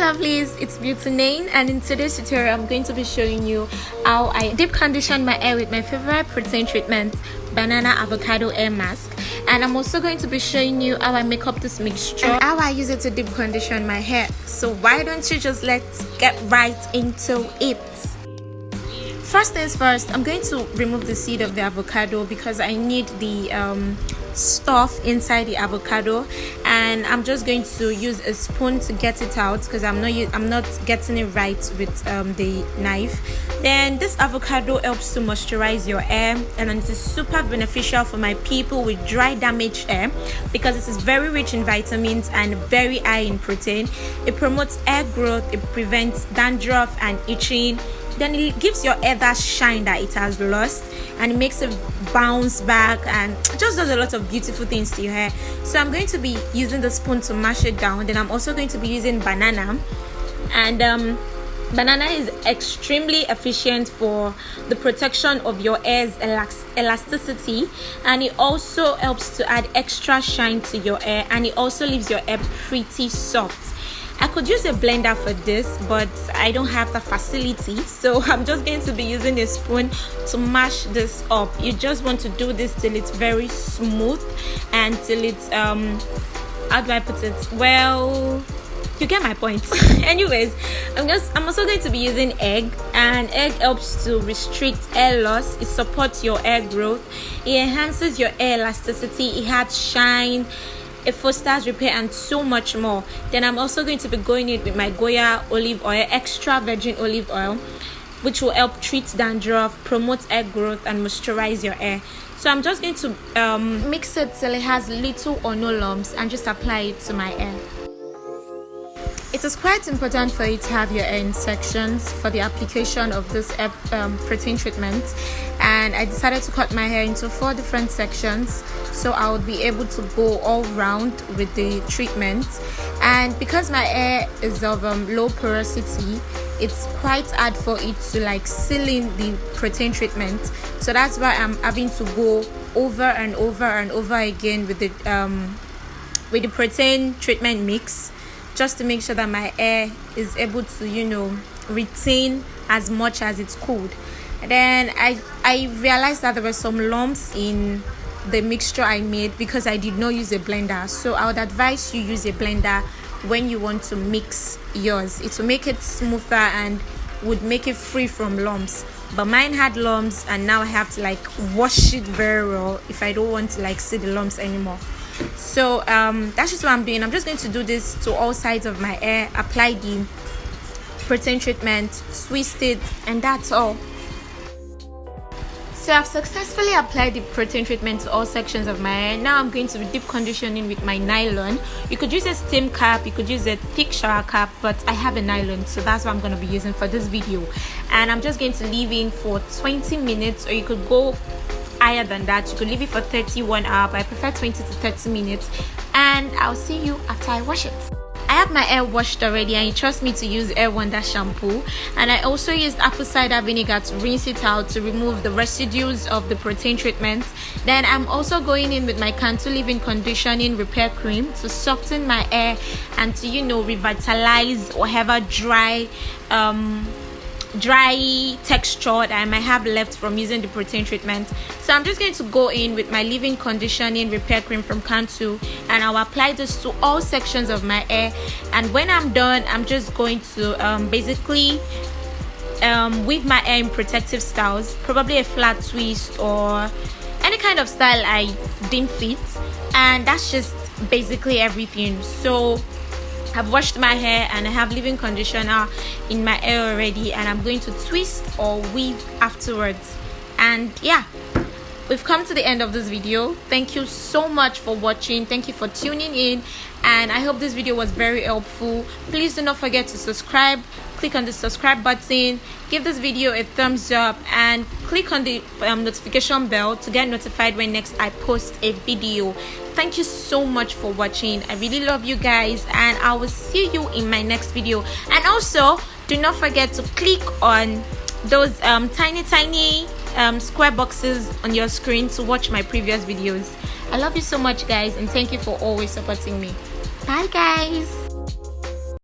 lovelies, it's Beauty Nane, and in today's tutorial I'm going to be showing you how I deep condition my hair with my favorite protein treatment, banana avocado hair mask. And I'm also going to be showing you how I make up this mixture and how I use it to deep condition my hair. So why don't you just let's get right into it. First things first, I'm going to remove the seed of the avocado because I need the stuff inside the avocado, and I'm just going to use a spoon to get it out because I'm not getting it right with the knife. Then this avocado helps to moisturize your hair, and it is super beneficial for my people with dry damaged hair because it is very rich in vitamins and very high in protein. It promotes hair growth, it prevents dandruff and itching. Then it gives your hair that shine that it has lost, and it makes it bounce back and just does a lot of beautiful things to your hair. So I'm going to be using the spoon to mash it down. Then I'm also going to be using banana, and banana is extremely efficient for the protection of your hair's elasticity, and it also helps to add extra shine to your hair, and it also leaves your hair pretty soft. I could use a blender for this, but I don't have the facility, so I'm just going to be using a spoon to mash this up. You just want to do this till it's very smooth and till it's how do I put it? Well, you get my point. Anyways, I'm also going to be using egg, and egg helps to restrict hair loss. It supports your hair growth, it enhances your hair elasticity, it adds shine, it fosters repair, and so much more. Then I'm also going to be going in with my Goya olive oil, extra virgin olive oil, which will help treat dandruff, promote hair growth, and moisturize your hair. So I'm just going to mix it till it has little or no lumps and just apply it to my hair. It is quite important for you to have your hair in sections for the application of this protein treatment, and I decided to cut my hair into 4 different sections so I would be able to go all round with the treatment. And because my hair is of low porosity, it's quite hard for it to like seal in the protein treatment, so that's why I'm having to go over and over and over again with the protein treatment mix, just to make sure that my hair is able to, retain as much as it could. And then I realized that there were some lumps in the mixture I made because I did not use a blender. So I would advise you use a blender when you want to mix yours. It will make it smoother and would make it free from lumps. But mine had lumps, and now I have to wash it very well if I don't want to see the lumps anymore. So that's just what I'm doing. I'm just going to do this to all sides of my hair, apply the protein treatment, twist it, and that's all. So I've successfully applied the protein treatment to all sections of my hair. Now I'm going to be deep conditioning with my nylon. You could use a steam cap, you could use a thick shower cap, but I have a nylon, so that's what I'm going to be using for this video. And I'm just going to leave in for 20 minutes, or you could go higher than that. You could leave it for 31 hours, but I prefer 20 to 30 minutes. And I'll see you after I wash it. I have my hair washed already, and you trust me to use Air Wonder shampoo, and I also used apple cider vinegar to rinse it out to remove the residues of the protein treatment. Then I'm also going in with my Cantu leave-in conditioning repair cream to soften my hair and to revitalize whatever dry texture that I might have left from using the protein treatment. So I'm just going to go in with my leave-in conditioning repair cream from Cantu, and I'll apply this to all sections of my hair. And when I'm done, I'm just going to basically weave my hair in protective styles, probably a flat twist or any kind of style I deem fit. And that's just basically everything. So I've washed my hair and I have leave-in conditioner in my hair already, and I'm going to twist or weave afterwards. And yeah, we've come to the end of this video. Thank you so much for watching. Thank you for tuning in, and I hope this video was very helpful. Please do not forget to subscribe. Click on the subscribe button, give this video a thumbs up, and click on the notification bell to get notified when next I post a video. Thank you so much for watching. I really love you guys, and I will see you in my next video. And also do not forget to click on those tiny square boxes on your screen to watch my previous videos. I love you so much, guys, and thank you for always supporting me. Bye, guys.